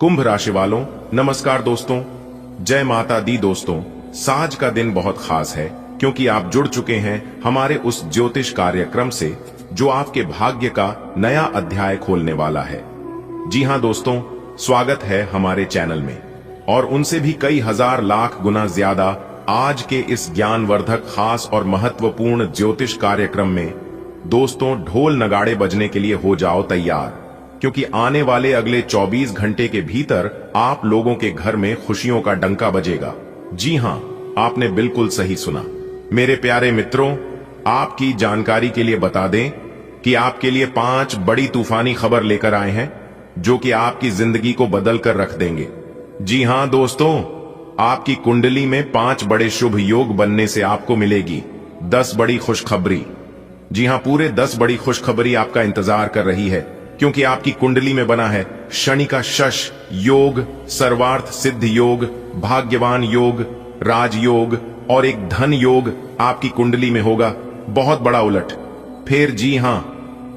कुंभ राशि वालों, नमस्कार दोस्तों। जय माता दी दोस्तों। आज का दिन बहुत खास है क्योंकि आप जुड़ चुके हैं हमारे उस ज्योतिष कार्यक्रम से जो आपके भाग्य का नया अध्याय खोलने वाला है। जी हां दोस्तों, स्वागत है हमारे चैनल में और उनसे भी कई हजार लाख गुना ज्यादा आज के इस ज्ञानवर्धक खास और महत्वपूर्ण ज्योतिष कार्यक्रम में। दोस्तों, ढोल नगाड़े बजने के लिए हो जाओ तैयार, क्योंकि आने वाले अगले 24 घंटे के भीतर आप लोगों के घर में खुशियों का डंका बजेगा। जी हां, आपने बिल्कुल सही सुना। मेरे प्यारे मित्रों, आपकी जानकारी के लिए बता दें कि आपके लिए 5 बड़ी तूफानी खबर लेकर आए हैं जो कि आपकी जिंदगी को बदल कर रख देंगे। जी हां दोस्तों, आपकी कुंडली में 5 बड़े शुभ योग बनने से आपको मिलेगी 10 बड़ी खुशखबरी। जी हां, पूरे 10 बड़ी खुशखबरी आपका इंतजार कर रही है, क्योंकि आपकी कुंडली में बना है शनि का शश योग, सर्वार्थ सिद्ध योग, भाग्यवान योग, राजयोग और एक धन योग आपकी कुंडली में होगा। बहुत बड़ा उलट। फिर जी हां,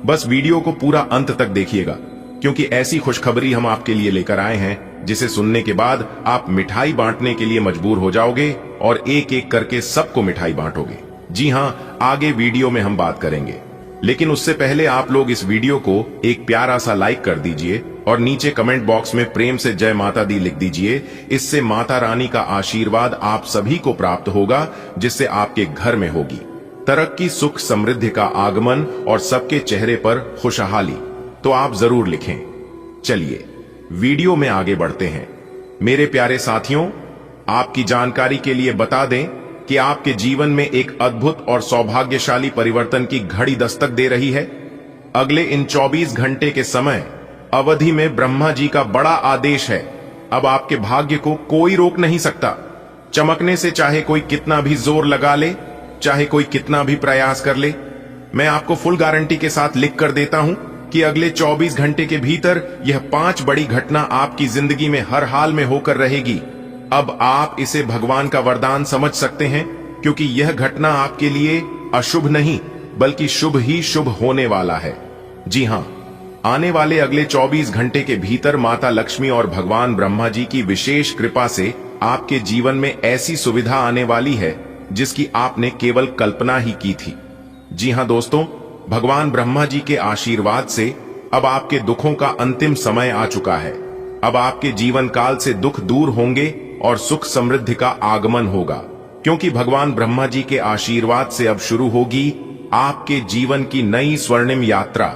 बस वीडियो को पूरा अंत तक देखिएगा, क्योंकि ऐसी खुशखबरी हम आपके लिए लेकर आए हैं जिसे सुनने के बाद आप मिठाई बांटने के लिए मजबूर हो जाओगे और एक एक करके सबको मिठाई बांटोगे। जी हां, आगे वीडियो में हम बात करेंगे, लेकिन उससे पहले आप लोग इस वीडियो को एक प्यारा सा लाइक कर दीजिए और नीचे कमेंट बॉक्स में प्रेम से जय माता दी लिख दीजिए। इससे माता रानी का आशीर्वाद आप सभी को प्राप्त होगा, जिससे आपके घर में होगी तरक्की, सुख, समृद्धि का आगमन और सबके चेहरे पर खुशहाली। तो आप जरूर लिखें। चलिए वीडियो में आगे बढ़ते हैं। मेरे प्यारे साथियों, आपकी जानकारी के लिए बता दें कि आपके जीवन में एक अद्भुत और सौभाग्यशाली परिवर्तन की घड़ी दस्तक दे रही है। अगले इन 24 घंटे के समय अवधि में ब्रह्मा जी का बड़ा आदेश है। अब आपके भाग्य को कोई रोक नहीं सकता। चमकने से चाहे कोई कितना भी जोर लगा ले, चाहे कोई कितना भी प्रयास कर ले, मैं आपको फुल गारंटी के साथ लिख कर देता हूं कि अगले 24 घंटे के भीतर यह 5 बड़ी घटना आपकी जिंदगी में हर हाल में होकर रहेगी। अब आप इसे भगवान का वरदान समझ सकते हैं, क्योंकि यह घटना आपके लिए अशुभ नहीं बल्कि शुभ ही शुभ होने वाला है। जी हां, आने वाले अगले 24 घंटे के भीतर माता लक्ष्मी और भगवान ब्रह्मा जी की विशेष कृपा से आपके जीवन में ऐसी सुविधा आने वाली है जिसकी आपने केवल कल्पना ही की थी। जी हां दोस्तों, भगवान ब्रह्मा जी के आशीर्वाद से अब आपके दुखों का अंतिम समय आ चुका है। अब आपके जीवन काल से दुख दूर होंगे और सुख समृद्धि का आगमन होगा, क्योंकि भगवान ब्रह्मा जी के आशीर्वाद से अब शुरू होगी आपके जीवन की नई स्वर्णिम यात्रा।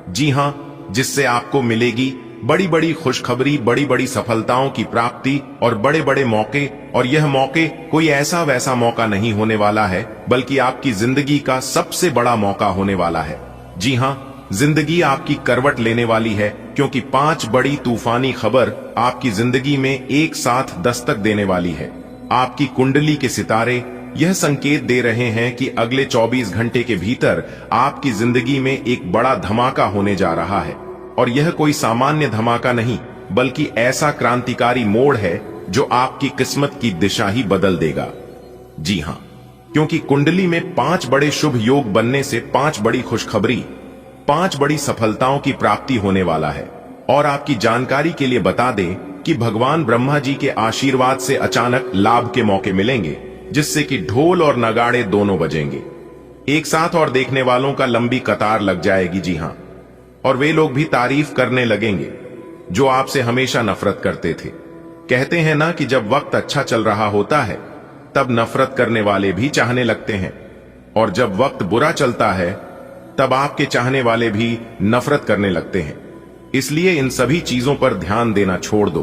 जी हां, जिससे आपको मिलेगी बड़ी बड़ी खुशखबरी, बड़ी बड़ी सफलताओं की प्राप्ति और बड़े बड़े मौके। और यह मौके कोई ऐसा वैसा मौका नहीं होने वाला है, बल्कि आपकी जिंदगी का सबसे बड़ा मौका होने वाला है। जी हां, जिंदगी आपकी करवट लेने वाली है, क्योंकि 5 बड़ी तूफानी खबर आपकी जिंदगी में एक साथ दस्तक देने वाली है। आपकी कुंडली के सितारे यह संकेत दे रहे हैं कि अगले 24 घंटे के भीतर आपकी जिंदगी में एक बड़ा धमाका होने जा रहा है। और यह कोई सामान्य धमाका नहीं, बल्कि ऐसा क्रांतिकारी मोड़ है जो आपकी किस्मत की दिशा ही बदल देगा। जी हां, क्योंकि कुंडली में 5 बड़े शुभ योग बनने से 5 बड़ी खुशखबरी, 5 बड़ी सफलताओं की प्राप्ति होने वाला है। और आपकी जानकारी के लिए बता दें कि भगवान ब्रह्मा जी के आशीर्वाद से अचानक लाभ के मौके मिलेंगे, जिससे कि ढोल और नगाड़े दोनों बजेंगे एक साथ और देखने वालों का लंबी कतार लग जाएगी। जी हां, और वे लोग भी तारीफ करने लगेंगे जो आपसे हमेशा नफरत करते थे। कहते हैं ना कि जब वक्त अच्छा चल रहा होता है तब नफरत करने वाले भी चाहने लगते हैं, और जब वक्त बुरा चलता है तब आपके चाहने वाले भी नफरत करने लगते हैं। इसलिए इन सभी चीजों पर ध्यान देना छोड़ दो,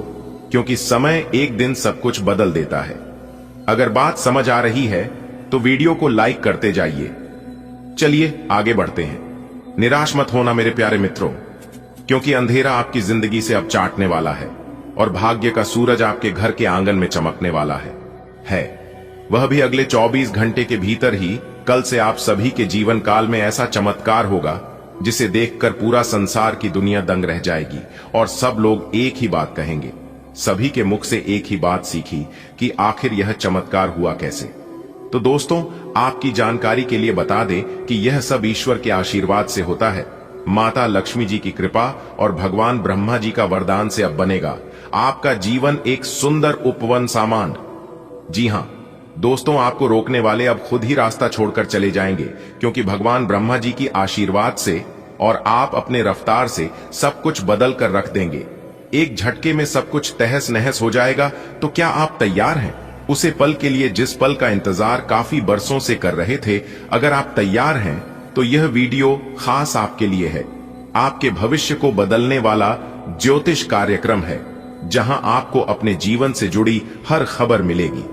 क्योंकि समय एक दिन सब कुछ बदल देता है। अगर बात समझ आ रही है तो वीडियो को लाइक करते जाइए। चलिए आगे बढ़ते हैं। निराश मत होना मेरे प्यारे मित्रों, क्योंकि अंधेरा आपकी जिंदगी से अब चाटने वाला है और भाग्य का सूरज आपके घर के आंगन में चमकने वाला है। वह भी अगले 24 घंटे के भीतर ही। कल से आप सभी के जीवन काल में ऐसा चमत्कार होगा जिसे देखकर पूरा संसार की दुनिया दंग रह जाएगी और सब लोग एक ही बात कहेंगे। सभी के मुख से एक ही बात सीखी कि आखिर यह चमत्कार हुआ कैसे। तो दोस्तों, आपकी जानकारी के लिए बता दें कि यह सब ईश्वर के आशीर्वाद से होता है। माता लक्ष्मी जी की कृपा और भगवान ब्रह्मा जी का वरदान से अब बनेगा आपका जीवन एक सुंदर उपवन सामान। जी हां दोस्तों, आपको रोकने वाले अब खुद ही रास्ता छोड़कर चले जाएंगे, क्योंकि भगवान ब्रह्मा जी की आशीर्वाद से और आप अपने रफ्तार से सब कुछ बदल कर रख देंगे। एक झटके में सब कुछ तहस नहस हो जाएगा। तो क्या आप तैयार हैं उसे पल के लिए, जिस पल का इंतजार काफी बरसों से कर रहे थे? अगर आप तैयार हैं तो यह वीडियो खास आपके लिए है। आपके भविष्य को बदलने वाला ज्योतिष कार्यक्रम है, जहां आपको अपने जीवन से जुड़ी हर खबर मिलेगी।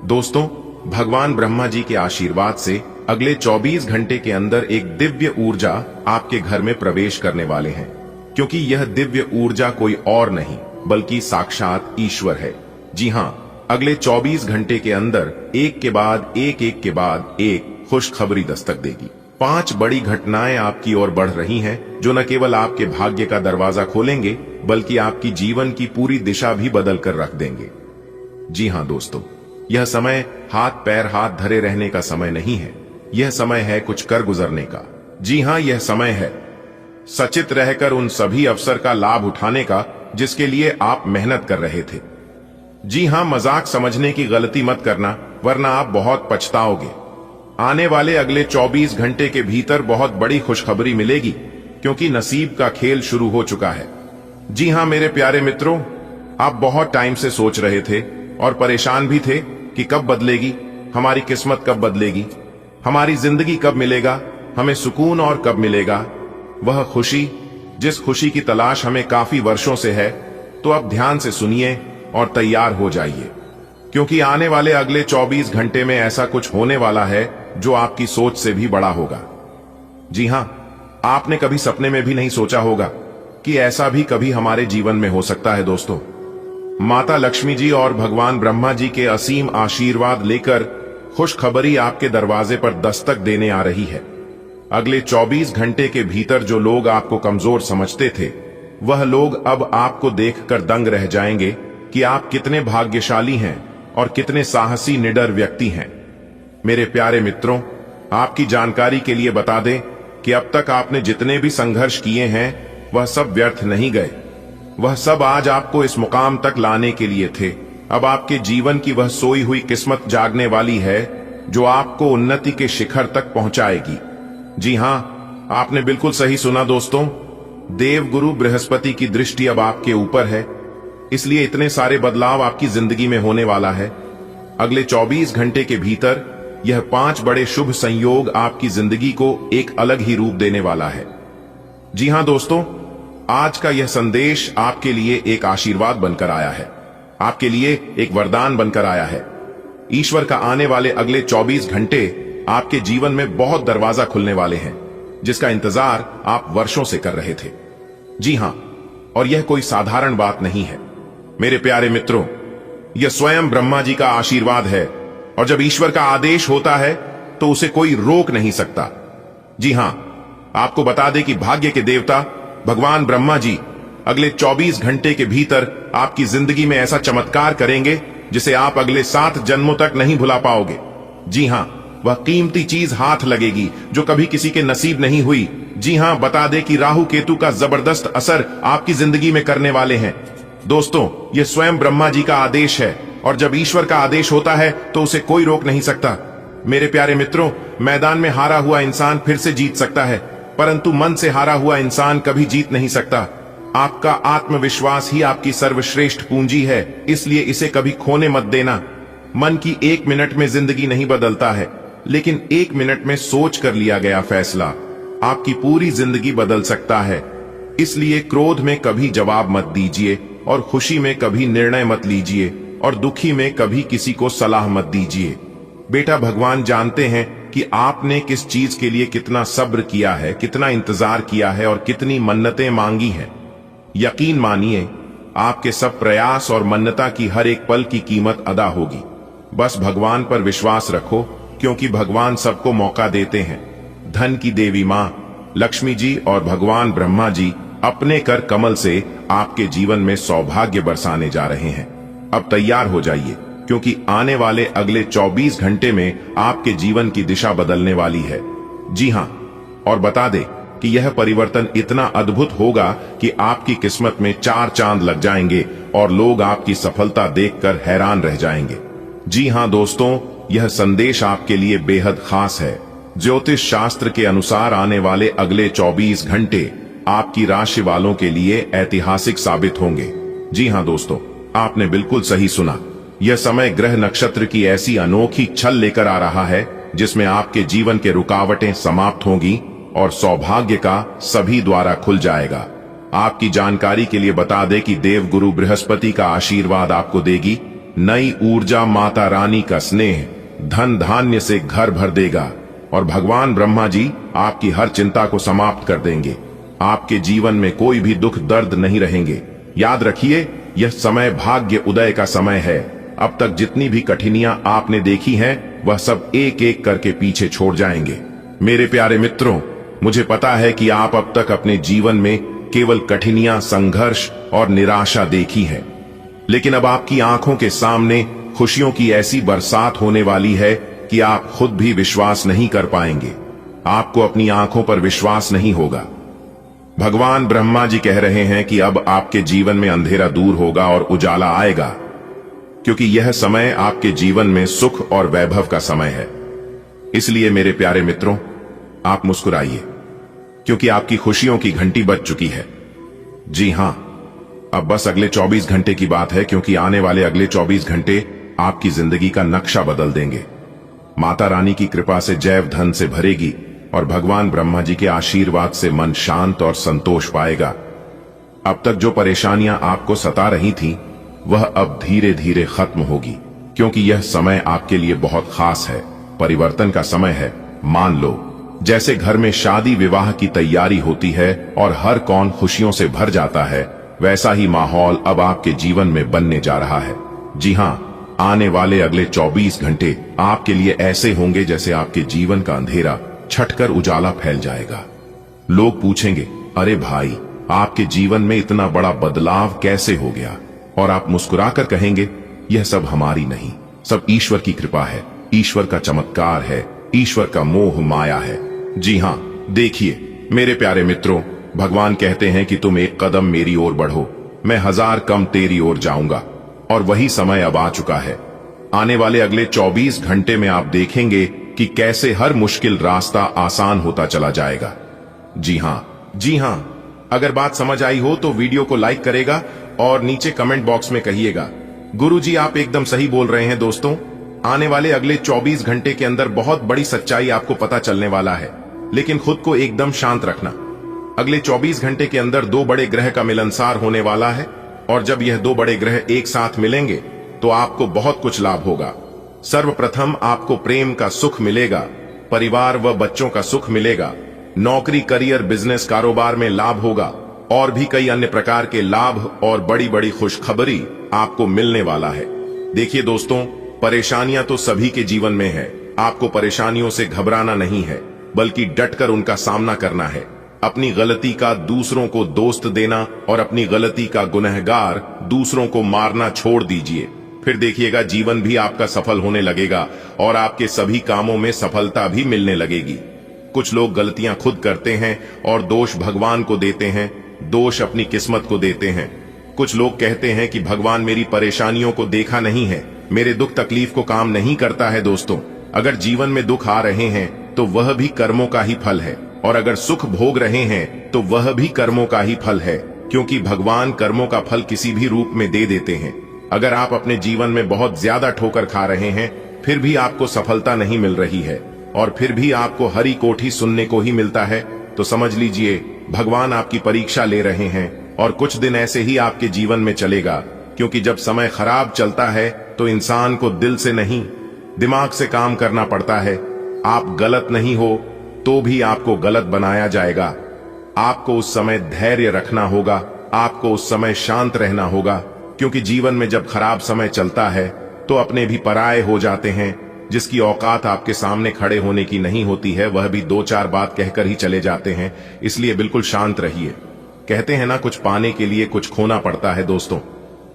दोस्तों, भगवान ब्रह्मा जी के आशीर्वाद से अगले 24 घंटे के अंदर एक दिव्य ऊर्जा आपके घर में प्रवेश करने वाले हैं, क्योंकि यह दिव्य ऊर्जा कोई और नहीं बल्कि साक्षात ईश्वर है। जी हां, अगले 24 घंटे के अंदर एक के बाद एक खुशखबरी दस्तक देगी। 5 बड़ी घटनाएं आपकी ओर बढ़ रही हैं, जो न केवल आपके भाग्य का दरवाजा खोलेंगे बल्कि आपकी जीवन की पूरी दिशा भी बदल कर रख देंगे। जी हां दोस्तों, यह समय हाथ पैर हाथ धरे रहने का समय नहीं है, यह समय है कुछ कर गुजरने का। जी हां, यह समय है सचेत रहकर उन सभी अवसर का लाभ उठाने का जिसके लिए आप मेहनत कर रहे थे। जी हां, मजाक समझने की गलती मत करना, वरना आप बहुत पछताओगे। आने वाले अगले 24 घंटे के भीतर बहुत बड़ी खुशखबरी मिलेगी, क्योंकि नसीब का खेल शुरू हो चुका है। जी हां मेरे प्यारे मित्रों, आप बहुत टाइम से सोच रहे थे और परेशान भी थे कि कब बदलेगी हमारी किस्मत, कब बदलेगी हमारी जिंदगी, कब मिलेगा हमें सुकून और कब मिलेगा वह खुशी, जिस खुशी की तलाश हमें काफी वर्षों से है। तो अब ध्यान से सुनिए और तैयार हो जाइए, क्योंकि आने वाले अगले 24 घंटे में ऐसा कुछ होने वाला है जो आपकी सोच से भी बड़ा होगा। जी हां, आपने कभी सपने में भी नहीं सोचा होगा कि ऐसा भी कभी हमारे जीवन में हो सकता है। दोस्तों, माता लक्ष्मी जी और भगवान ब्रह्मा जी के असीम आशीर्वाद लेकर खुशखबरी आपके दरवाजे पर दस्तक देने आ रही है। अगले 24 घंटे के भीतर जो लोग आपको कमजोर समझते थे, वह लोग अब आपको देखकर दंग रह जाएंगे कि आप कितने भाग्यशाली हैं और कितने साहसी निडर व्यक्ति हैं। मेरे प्यारे मित्रों, आपकी जानकारी के लिए बता दें कि अब तक आपने जितने भी संघर्ष किए हैं वह सब व्यर्थ नहीं गए। वह सब आज आपको इस मुकाम तक लाने के लिए थे। अब आपके जीवन की वह सोई हुई किस्मत जागने वाली है जो आपको उन्नति के शिखर तक पहुंचाएगी। जी हां, आपने बिल्कुल सही सुना दोस्तों, देवगुरु बृहस्पति की दृष्टि अब आपके ऊपर है, इसलिए इतने सारे बदलाव आपकी जिंदगी में होने वाला है। अगले 24 घंटे के भीतर यह 5 बड़े शुभ संयोग आपकी जिंदगी को एक अलग ही रूप देने वाला है। जी हां दोस्तों, आज का यह संदेश आपके लिए एक आशीर्वाद बनकर आया है, आपके लिए एक वरदान बनकर आया है। ईश्वर का आने वाले अगले 24 घंटे आपके जीवन में बहुत दरवाजा खुलने वाले हैं, जिसका इंतजार आप वर्षों से कर रहे थे। जी हां, और यह कोई साधारण बात नहीं है मेरे प्यारे मित्रों, यह स्वयं ब्रह्मा जी का आशीर्वाद है, और जब ईश्वर का आदेश होता है तो उसे कोई रोक नहीं सकता। जी हां, आपको बता दें कि भाग्य के देवता भगवान ब्रह्मा जी अगले 24 घंटे के भीतर आपकी जिंदगी में ऐसा चमत्कार करेंगे जिसे आप अगले 7 जन्मों तक नहीं भुला पाओगे। जी हां, वह कीमती चीज हाथ लगेगी जो कभी किसी के नसीब नहीं हुई। जी हां, बता दें कि राहु केतु का जबरदस्त असर आपकी जिंदगी में करने वाले हैं। दोस्तों, यह स्वयं ब्रह्मा जी का आदेश है, और जब ईश्वर का आदेश होता है तो उसे कोई रोक नहीं सकता। मेरे प्यारे मित्रों, मैदान में हारा हुआ इंसान फिर से जीत सकता है, परंतु मन से हारा हुआ इंसान कभी जीत नहीं सकता। आपका आत्मविश्वास ही आपकी सर्वश्रेष्ठ पूंजी है, इसलिए इसे कभी खोने मत देना। मन की 1 मिनट में जिंदगी नहीं बदलता है, लेकिन 1 मिनट में सोच कर लिया गया फैसला आपकी पूरी जिंदगी बदल सकता है। इसलिए क्रोध में कभी जवाब मत दीजिए, और खुशी में कभी निर्णय मत लीजिए, और दुखी में कभी किसी को सलाह मत दीजिए। बेटा, भगवान जानते हैं कि आपने किस चीज के लिए कितना सब्र किया है, कितना इंतजार किया है और कितनी मन्नतें मांगी हैं। यकीन मानिए, आपके सब प्रयास और मन्नता की हर एक पल की कीमत अदा होगी। बस भगवान पर विश्वास रखो, क्योंकि भगवान सबको मौका देते हैं। धन की देवी मां लक्ष्मी जी और भगवान ब्रह्मा जी अपने कर कमल से आपके जीवन में सौभाग्य बरसाने जा रहे हैं। अब तैयार हो जाइए, क्योंकि आने वाले अगले 24 घंटे में आपके जीवन की दिशा बदलने वाली है। जी हां, और बता दें कि यह परिवर्तन इतना अद्भुत होगा कि आपकी किस्मत में 4 चांद लग जाएंगे और लोग आपकी सफलता देखकर हैरान रह जाएंगे। जी हां दोस्तों, यह संदेश आपके लिए बेहद खास है। ज्योतिष शास्त्र के अनुसार आने वाले अगले 24 घंटे आपकी राशि वालों के लिए ऐतिहासिक साबित होंगे। जी हां दोस्तों, आपने बिल्कुल सही सुना। यह समय ग्रह नक्षत्र की ऐसी अनोखी छल लेकर आ रहा है जिसमें आपके जीवन के रुकावटें समाप्त होंगी और सौभाग्य का सभी द्वारा खुल जाएगा। आपकी जानकारी के लिए बता दें कि देव गुरु बृहस्पति का आशीर्वाद आपको देगी। नई ऊर्जा, माता रानी का स्नेह धन धान्य से घर भर देगा और भगवान ब्रह्मा जी आपकी हर चिंता को समाप्त कर देंगे। आपके जीवन में कोई भी दुख दर्द नहीं रहेंगे। याद रखिए, यह समय भाग्य उदय का समय है। अब तक जितनी भी कठिनाइयां आपने देखी हैं, वह सब एक एक करके पीछे छोड़ जाएंगे। मेरे प्यारे मित्रों, मुझे पता है कि आप अब तक अपने जीवन में केवल कठिनाइयां, संघर्ष और निराशा देखी है, लेकिन अब आपकी आंखों के सामने खुशियों की ऐसी बरसात होने वाली है कि आप खुद भी विश्वास नहीं कर पाएंगे। आपको अपनी आंखों पर विश्वास नहीं होगा। भगवान ब्रह्मा जी कह रहे हैं कि अब आपके जीवन में अंधेरा दूर होगा और उजाला आएगा, क्योंकि यह समय आपके जीवन में सुख और वैभव का समय है। इसलिए मेरे प्यारे मित्रों, आप मुस्कुराइए, क्योंकि आपकी खुशियों की घंटी बज चुकी है। जी हां, अब बस अगले 24 घंटे की बात है, क्योंकि आने वाले अगले 24 घंटे आपकी जिंदगी का नक्शा बदल देंगे। माता रानी की कृपा से जैव धन से भरेगी और भगवान ब्रह्मा जी के आशीर्वाद से मन शांत और संतोष पाएगा। अब तक जो परेशानियां आपको सता रही थीं, वह अब धीरे धीरे खत्म होगी, क्योंकि यह समय आपके लिए बहुत खास है। परिवर्तन का समय है। मान लो, जैसे घर में शादी विवाह की तैयारी होती है और हर कौन खुशियों से भर जाता है, वैसा ही माहौल अब आपके जीवन में बनने जा रहा है। जी हां, आने वाले अगले 24 घंटे आपके लिए ऐसे होंगे जैसे आपके जीवन का अंधेरा छटकर उजाला फैल जाएगा। लोग पूछेंगे, अरे भाई, आपके जीवन में इतना बड़ा बदलाव कैसे हो गया? और आप मुस्कुराकर कहेंगे, यह सब हमारी नहीं, सब ईश्वर की कृपा है, ईश्वर का चमत्कार है, ईश्वर का मोह माया है। जी हां, देखिए मेरे प्यारे मित्रों, भगवान कहते हैं कि तुम एक कदम मेरी ओर बढ़ो, मैं 1000 कम तेरी ओर जाऊंगा। और वही समय अब आ चुका है। आने वाले अगले 24 घंटे में आप देखेंगे कि कैसे हर मुश्किल रास्ता आसान होता चला जाएगा। जी हां, अगर बात समझ आई हो तो वीडियो को लाइक करेगा और नीचे कमेंट बॉक्स में कहिएगा, गुरुजी आप एकदम सही बोल रहे हैं। दोस्तों, आने वाले अगले 24 घंटे के अंदर बहुत बड़ी सच्चाई आपको पता चलने वाला है, लेकिन खुद को एकदम शांत रखना। अगले 24 घंटे के अंदर 2 बड़े ग्रह का मिलनसार होने वाला है, और जब यह 2 बड़े ग्रह एक साथ मिलेंगे तो आपको बहुत कुछ लाभ होगा। सर्वप्रथम आपको प्रेम का सुख मिलेगा, परिवार व बच्चों का सुख मिलेगा, नौकरी, करियर, बिजनेस, कारोबार में लाभ होगा, और भी कई अन्य प्रकार के लाभ और बड़ी बड़ी खुशखबरी आपको मिलने वाला है। देखिए दोस्तों, परेशानियां तो सभी के जीवन में है। आपको परेशानियों से घबराना नहीं है, बल्कि डटकर उनका सामना करना है। अपनी गलती का दूसरों को दोस्त देना और अपनी गलती का गुनहगार दूसरों को मारना छोड़ दीजिए। फिर देखिएगा जीवन भी आपका सफल होने लगेगा और आपके सभी कामों में सफलता भी मिलने लगेगी। कुछ लोग गलतियां खुद करते हैं और दोष भगवान को देते हैं, दोष अपनी किस्मत को देते हैं। कुछ लोग कहते हैं कि भगवान मेरी परेशानियों को देखा नहीं है, मेरे दुख तकलीफ को काम नहीं करता है। दोस्तों, अगर जीवन में दुख आ रहे हैं तो वह भी कर्मों का ही फल है, और अगर सुख भोग रहे हैं तो वह भी कर्मों का ही फल है, क्योंकि भगवान कर्मों का फल किसी भी रूप में दे देते हैं। अगर आप अपने जीवन में बहुत ज्यादा ठोकर खा रहे हैं, फिर भी आपको सफलता नहीं मिल रही है, और फिर भी आपको हरी कोठी सुनने को ही मिलता है, तो समझ लीजिए भगवान आपकी परीक्षा ले रहे हैं। और कुछ दिन ऐसे ही आपके जीवन में चलेगा, क्योंकि जब समय खराब चलता है तो इंसान को दिल से नहीं, दिमाग से काम करना पड़ता है। आप गलत नहीं हो तो भी आपको गलत बनाया जाएगा। आपको उस समय धैर्य रखना होगा, आपको उस समय शांत रहना होगा, क्योंकि जीवन में जब खराब समय चलता है तो अपने भी पराये हो जाते हैं। जिसकी औकात आपके सामने खड़े होने की नहीं होती है, वह भी 2-4 बात कहकर ही चले जाते हैं। इसलिए बिल्कुल शांत रहिए। कहते हैं ना, कुछ पाने के लिए कुछ खोना पड़ता है। दोस्तों,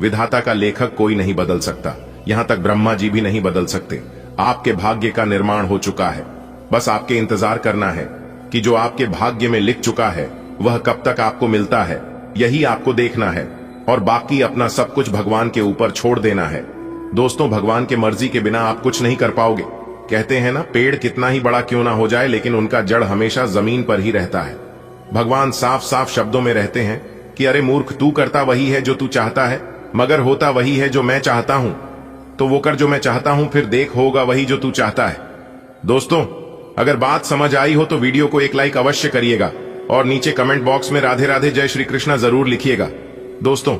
विधाता का लेखक कोई नहीं बदल सकता, यहां तक ब्रह्मा जी भी नहीं बदल सकते। आपके भाग्य का निर्माण हो चुका है, बस आपके इंतजार करना है। कि जो आपके भाग्य में लिख चुका है वह कब तक आपको मिलता है, यही आपको देखना है और बाकी अपना सब कुछ भगवान के ऊपर छोड़ देना है। दोस्तों, भगवान के मर्जी के बिना आप कुछ नहीं कर पाओगे। कहते हैं ना, पेड़ कितना ही बड़ा क्यों ना हो जाए लेकिन उनका जड़ हमेशा जमीन पर ही रहता है। भगवान साफ साफ शब्दों में रहते हैं कि अरे मूर्ख, तू करता वही है जो तू चाहता है, मगर होता वही है जो मैं चाहता हूं। तो वो कर जो मैं चाहता हूं, फिर देख होगा वही जो तू चाहता है। दोस्तों, अगर बात समझ आई हो तो वीडियो को एक लाइक अवश्य करिएगा और नीचे कमेंट बॉक्स में राधे राधे जय श्री कृष्णा जरूर लिखिएगा। दोस्तों,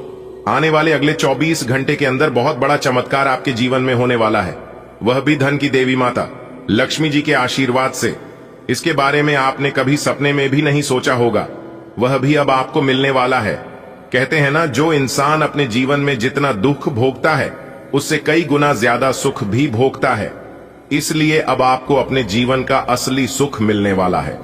आने वाले अगले 24 घंटे के अंदर बहुत बड़ा चमत्कार आपके जीवन में होने वाला है, वह भी धन की देवी माता लक्ष्मी जी के आशीर्वाद से। इसके बारे में आपने कभी सपने में भी नहीं सोचा होगा, वह भी अब आपको मिलने वाला है। कहते हैं ना, जो इंसान अपने जीवन में जितना दुख भोगता है उससे कई गुना ज्यादा सुख भी भोगता है। इसलिए अब आपको अपने जीवन का असली सुख मिलने वाला है।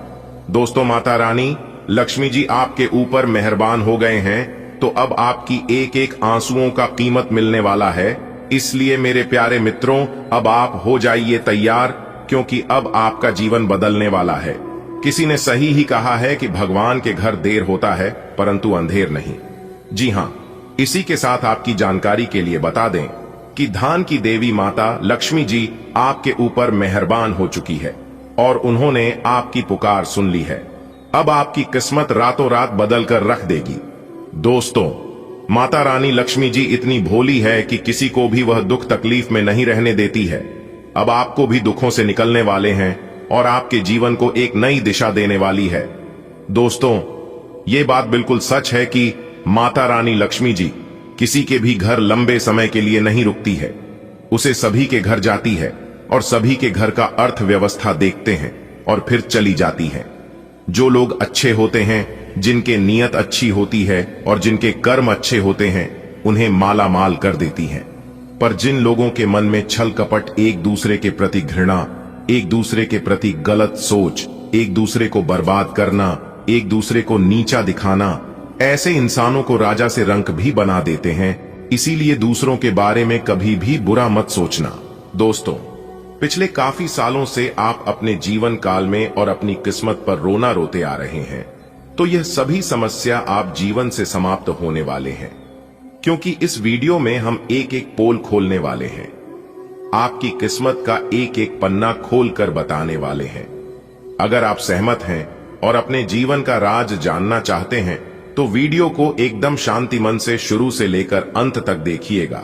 दोस्तों, माता रानी लक्ष्मी जी आपके ऊपर मेहरबान हो गए हैं, तो अब आपकी एक एक आंसुओं का कीमत मिलने वाला है। इसलिए मेरे प्यारे मित्रों, अब आप हो जाइए तैयार, क्योंकि अब आपका जीवन बदलने वाला है। किसी ने सही ही कहा है कि भगवान के घर देर होता है परंतु अंधेर नहीं। जी हां, इसी के साथ आपकी जानकारी के लिए बता दें कि धन की देवी माता लक्ष्मी जी आपके ऊपर मेहरबान हो चुकी है और उन्होंने आपकी पुकार सुन ली है। अब आपकी किस्मत रातों रात बदल कर रख देगी। दोस्तों, माता रानी लक्ष्मी जी इतनी भोली है कि किसी को भी वह दुख तकलीफ में नहीं रहने देती है। अब आपको भी दुखों से निकलने वाले हैं और आपके जीवन को एक नई दिशा देने वाली है। दोस्तों, ये बात बिल्कुल सच है कि माता रानी लक्ष्मी जी किसी के भी घर लंबे समय के लिए नहीं रुकती है, उसे सभी के घर जाती है और सभी के घर का अर्थव्यवस्था देखते हैं और फिर चली जाती है। जो लोग अच्छे होते हैं, जिनके नीयत अच्छी होती है और जिनके कर्म अच्छे होते हैं, उन्हें माला माल कर देती हैं। पर जिन लोगों के मन में छल कपट, एक दूसरे के प्रति घृणा, एक दूसरे के प्रति गलत सोच, एक दूसरे को बर्बाद करना, एक दूसरे को नीचा दिखाना, ऐसे इंसानों को राजा से रंक भी बना देते हैं। इसीलिए दूसरों के बारे में कभी भी बुरा मत सोचना। दोस्तों, पिछले काफी सालों से आप अपने जीवन काल में और अपनी किस्मत पर रोना रोते आ रहे हैं, तो यह सभी समस्या आप जीवन से समाप्त होने वाले हैं, क्योंकि इस वीडियो में हम एक एक पोल खोलने वाले हैं। आपकी किस्मत का एक एक पन्ना खोलकर बताने वाले हैं। अगर आप सहमत हैं और अपने जीवन का राज जानना चाहते हैं तो वीडियो को एकदम शांति मन से शुरू से लेकर अंत तक देखिएगा।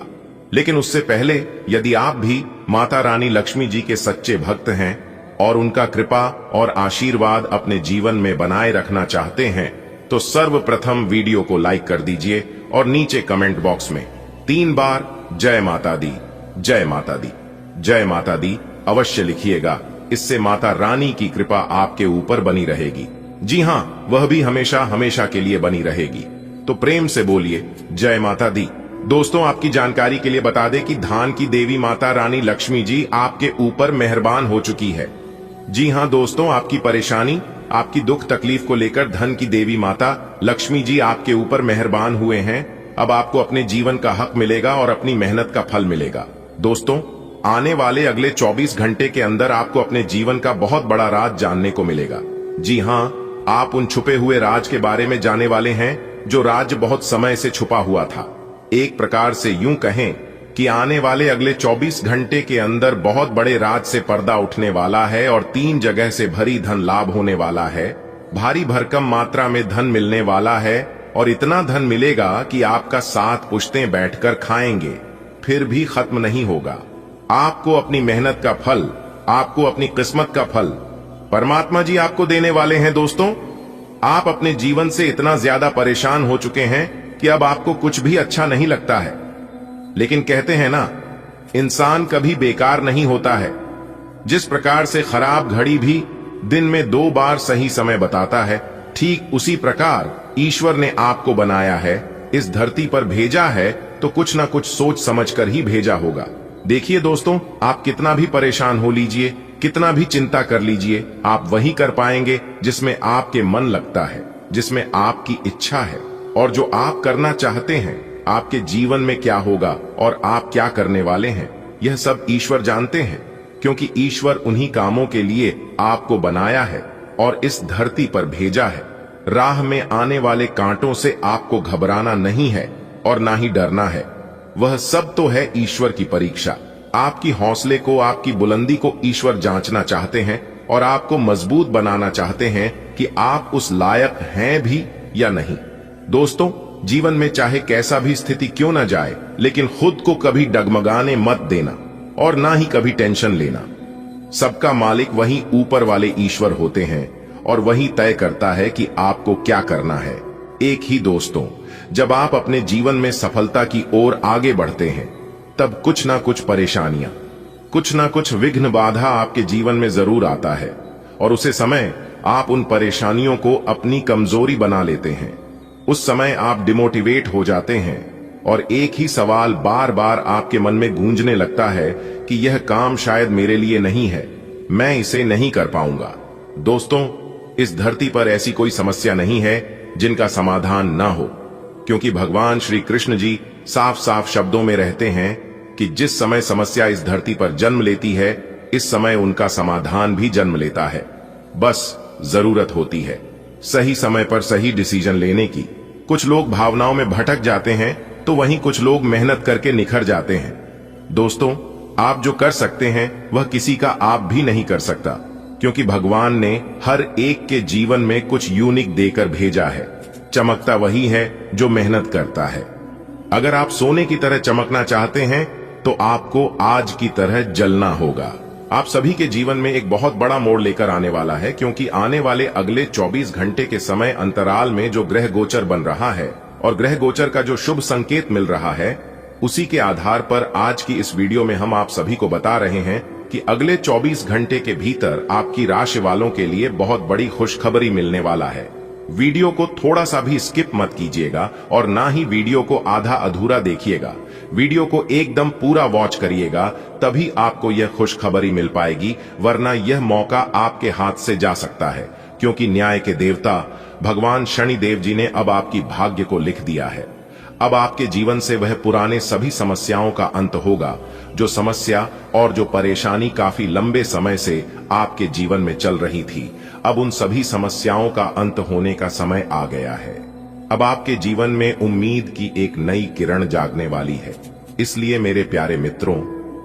लेकिन उससे पहले, यदि आप भी माता रानी लक्ष्मी जी के सच्चे भक्त हैं और उनका कृपा और आशीर्वाद अपने जीवन में बनाए रखना चाहते हैं, तो सर्वप्रथम वीडियो को लाइक कर दीजिए और नीचे कमेंट बॉक्स में 3 बार जय माता दी, जय माता दी, जय माता दी अवश्य लिखिएगा। इससे माता रानी की कृपा आपके ऊपर बनी रहेगी। जी हां, वह भी हमेशा हमेशा के लिए बनी रहेगी। तो प्रेम से बोलिए जय माता दी। दोस्तों, आपकी जानकारी के लिए बता दें कि धन की देवी माता रानी लक्ष्मी जी आपके ऊपर मेहरबान हो चुकी है। जी हां दोस्तों, आपकी परेशानी, आपकी दुख तकलीफ को लेकर धन की देवी माता लक्ष्मी जी आपके ऊपर मेहरबान हुए हैं। अब आपको अपने जीवन का हक मिलेगा और अपनी मेहनत का फल मिलेगा। दोस्तों, आने वाले अगले 24 घंटे के अंदर आपको अपने जीवन का बहुत बड़ा राज जानने को मिलेगा। जी हां, आप उन छुपे हुए राज के बारे में जानने वाले हैं जो राज बहुत समय से छुपा हुआ था। एक प्रकार से यूं कहें कि आने वाले अगले 24 घंटे के अंदर बहुत बड़े राज से पर्दा उठने वाला है और 3 जगह से भरी धन लाभ होने वाला है। भारी भरकम मात्रा में धन मिलने वाला है और इतना धन मिलेगा कि आपका 7 पुश्तें बैठकर खाएंगे, फिर भी खत्म नहीं होगा। आपको अपनी मेहनत का फल, आपको अपनी किस्मत का फल परमात्मा जी आपको देने वाले हैं। दोस्तों, आप अपने जीवन से इतना ज्यादा परेशान हो चुके हैं कि अब आपको कुछ भी अच्छा नहीं लगता है। लेकिन कहते हैं ना, इंसान कभी बेकार नहीं होता है। जिस प्रकार से खराब घड़ी भी दिन में 2 बार सही समय बताता है, ठीक उसी प्रकार ईश्वर ने आपको बनाया है, इस धरती पर भेजा है, तो कुछ ना कुछ सोच समझकर ही भेजा होगा। देखिए दोस्तों, आप कितना भी परेशान हो लीजिए, कितना भी चिंता कर लीजिए, आप वही कर पाएंगे जिसमें आपके मन लगता है, जिसमें आपकी इच्छा है। और जो आप करना चाहते हैं, आपके जीवन में क्या होगा और आप क्या करने वाले हैं, यह सब ईश्वर जानते हैं, क्योंकि ईश्वर उन्हीं कामों के लिए आपको बनाया है। और इस धरती पर भेजा है। राह में आने वाले कांटों से आपको घबराना नहीं है और ना ही डरना है। वह सब तो है ईश्वर की परीक्षा। आपकी हौसले को, आपकी बुलंदी को ईश्वर जांचना चाहते हैं और आपको मजबूत बनाना चाहते हैं कि आप उस लायक हैं भी या नहीं। दोस्तों, जीवन में चाहे कैसा भी स्थिति क्यों ना जाए, लेकिन खुद को कभी डगमगाने मत देना और ना ही कभी टेंशन लेना। सबका मालिक वही ऊपर वाले ईश्वर होते हैं और वही तय करता है कि आपको क्या करना है। एक ही दोस्तों, जब आप अपने जीवन में सफलता की ओर आगे बढ़ते हैं, तब कुछ ना कुछ परेशानियां, कुछ ना कुछ विघ्न बाधा आपके जीवन में जरूर आता है और उसे समय आप उन परेशानियों को अपनी कमजोरी बना लेते हैं। उस समय आप डिमोटिवेट हो जाते हैं और एक ही सवाल बार बार आपके मन में गूंजने लगता है कि यह काम शायद मेरे लिए नहीं है, मैं इसे नहीं कर पाऊंगा। दोस्तों, इस धरती पर ऐसी कोई समस्या नहीं है जिनका समाधान ना हो, क्योंकि भगवान श्री कृष्ण जी साफ साफ शब्दों में रहते हैं कि जिस समय समस्या इस धरती पर जन्म लेती है, इस समय उनका समाधान भी जन्म लेता है। बस जरूरत होती है सही समय पर सही डिसीजन लेने की। कुछ लोग भावनाओं में भटक जाते हैं तो वहीं कुछ लोग मेहनत करके निखर जाते हैं। दोस्तों, आप जो कर सकते हैं वह किसी का आप भी नहीं कर सकता, क्योंकि भगवान ने हर एक के जीवन में कुछ यूनिक देकर भेजा है। चमकता वही है जो मेहनत करता है। अगर आप सोने की तरह चमकना चाहते हैं तो आपको आज की तरह जलना होगा। आप सभी के जीवन में एक बहुत बड़ा मोड़ लेकर आने वाला है, क्योंकि आने वाले अगले 24 घंटे के समय अंतराल में जो ग्रह गोचर बन रहा है और ग्रह गोचर का जो शुभ संकेत मिल रहा है, उसी के आधार पर आज की इस वीडियो में हम आप सभी को बता रहे हैं कि अगले 24 घंटे के भीतर आपकी राशि वालों के लिए बहुत बड़ी खुशखबरी मिलने वाला है। वीडियो को थोड़ा सा भी स्किप मत कीजिएगा और ना ही वीडियो को आधा अधूरा देखिएगा। वीडियो को एकदम पूरा वॉच करिएगा, तभी आपको यह खुशखबरी मिल पाएगी, वरना यह मौका आपके हाथ से जा सकता है, क्योंकि न्याय के देवता भगवान शनिदेव जी ने अब आपकी भाग्य को लिख दिया है। अब आपके जीवन से वह पुराने सभी समस्याओं का अंत होगा। जो समस्या और जो परेशानी काफी लंबे समय से आपके जीवन में चल रही थी, अब उन सभी समस्याओं का अंत होने का समय आ गया है। अब आपके जीवन में उम्मीद की एक नई किरण जागने वाली है। इसलिए मेरे प्यारे मित्रों,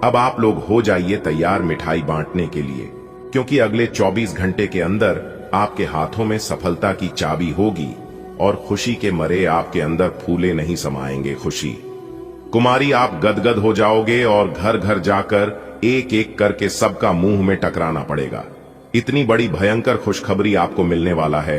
अब आप लोग हो जाइए तैयार मिठाई बांटने के लिए, क्योंकि अगले 24 घंटे के अंदर आपके हाथों में सफलता की चाबी होगी और खुशी के मरे आपके अंदर फूले नहीं समाएंगे खुशी। कुमारी, आप गदगद हो जाओगे और घर घर जाकर एक एक करके सबका मुंह में टकराना पड़ेगा। इतनी बड़ी भयंकर खुशखबरी आपको मिलने वाला है।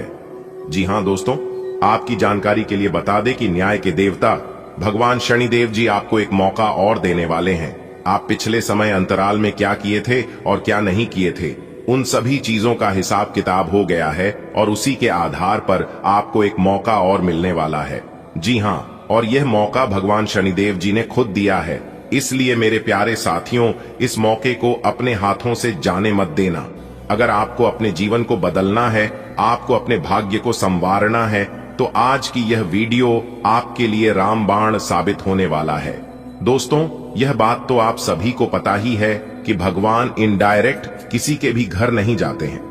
जी हां दोस्तों, आपकी जानकारी के लिए बता दें कि न्याय के देवता भगवान शनिदेव जी आपको एक मौका और देने वाले हैं। आप पिछले समय अंतराल में क्या किए थे और क्या नहीं किए थे, उन सभी चीजों का हिसाब किताब हो गया है और उसी के आधार पर आपको एक मौका और मिलने वाला है। जी हां, और यह मौका भगवान शनिदेव जी ने खुद दिया है। इसलिए मेरे प्यारे साथियों, इस मौके को अपने हाथों से जाने मत देना। अगर आपको अपने जीवन को बदलना है, आपको अपने भाग्य को संवारना है, तो आज की यह वीडियो आपके लिए रामबाण साबित होने वाला है। दोस्तों, यह बात तो आप सभी को पता ही है कि भगवान इनडायरेक्ट किसी के भी घर नहीं जाते हैं।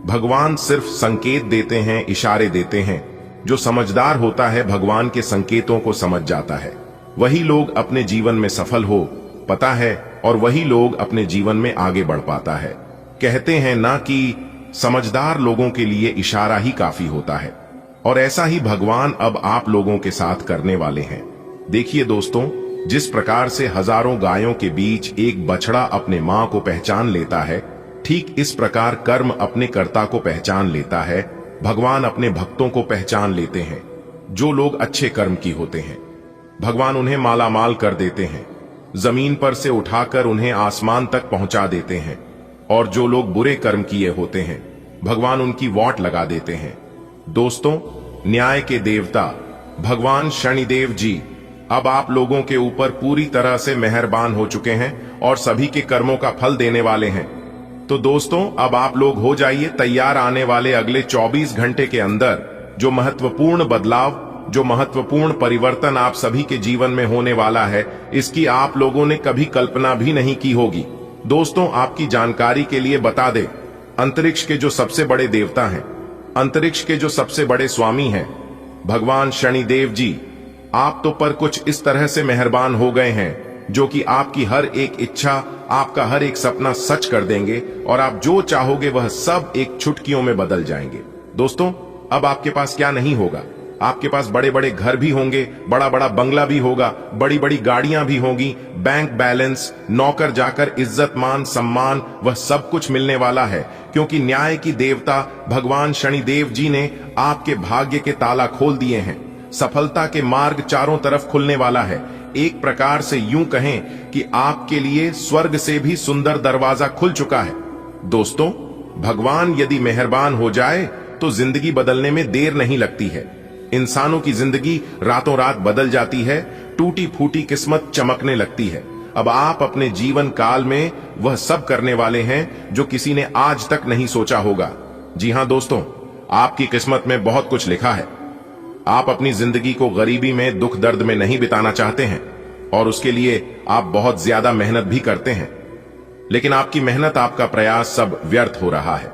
भगवान सिर्फ संकेत देते हैं, इशारे देते हैं। जो समझदार होता है भगवान के संकेतों को समझ जाता है। वही लोग अपने जीवन में सफल हो पता है और वही लोग अपने जीवन में आगे बढ़ पाता है। कहते हैं ना कि समझदार लोगों के लिए इशारा ही काफी होता है, और ऐसा ही भगवान अब आप लोगों के साथ करने वाले हैं। देखिए दोस्तों, जिस प्रकार से हजारों गायों के बीच एक बछड़ा अपने मां को पहचान लेता है, ठीक इस प्रकार कर्म अपने कर्ता को पहचान लेता है। भगवान अपने भक्तों को पहचान लेते हैं। जो लोग अच्छे कर्म की होते हैं, भगवान उन्हें मालामाल कर देते हैं, जमीन पर से उठाकर उन्हें आसमान तक पहुंचा देते हैं। और जो लोग बुरे कर्म किए होते हैं, भगवान उनकी वॉट लगा देते हैं। दोस्तों, न्याय के देवता भगवान शनिदेव जी अब आप लोगों के ऊपर पूरी तरह से मेहरबान हो चुके हैं और सभी के कर्मों का फल देने वाले हैं। तो दोस्तों, अब आप लोग हो जाइए तैयार आने वाले अगले 24 घंटे के अंदर जो महत्वपूर्ण बदलाव, जो महत्वपूर्ण परिवर्तन आप सभी के जीवन में होने वाला है, इसकी आप लोगों ने कभी कल्पना भी नहीं की होगी। दोस्तों, आपकी जानकारी के लिए बता दें अंतरिक्ष के जो सबसे बड़े देवता हैं, अंतरिक्ष के जो सबसे बड़े स्वामी हैं, भगवान शनिदेव जी, आप तो पर कुछ इस तरह से मेहरबान हो गए हैं जो कि आपकी हर एक इच्छा, आपका हर एक सपना सच कर देंगे और आप जो चाहोगे वह सब एक चुटकियों में बदल जाएंगे। दोस्तों, अब आपके पास क्या नहीं होगा? आपके पास बड़े बड़े घर भी होंगे, बड़ा बड़ा बंगला भी होगा, बड़ी बड़ी गाड़ियां भी होंगी, बैंक बैलेंस, नौकर जाकर इज्जत मान सम्मान, वह सब कुछ मिलने वाला है, क्योंकि न्याय की देवता भगवान शनिदेव जी ने आपके भाग्य के ताला खोल दिए हैं। सफलता के मार्ग चारों तरफ खुलने वाला है। एक प्रकार से यूं कहें कि आपके लिए स्वर्ग से भी सुंदर दरवाजा खुल चुका है। दोस्तों, भगवान यदि मेहरबान हो जाए तो जिंदगी बदलने में देर नहीं लगती है। इंसानों की जिंदगी रातों रात बदल जाती है, टूटी फूटी किस्मत चमकने लगती है। अब आप अपने जीवन काल में वह सब करने वाले हैं जो किसी ने आज तक नहीं सोचा होगा। जी हां दोस्तों, आपकी किस्मत में बहुत कुछ लिखा है। आप अपनी जिंदगी को गरीबी में, दुख दर्द में नहीं बिताना चाहते हैं और उसके लिए आप बहुत ज्यादा मेहनत भी करते हैं, लेकिन आपकी मेहनत, आपका प्रयास सब व्यर्थ हो रहा है।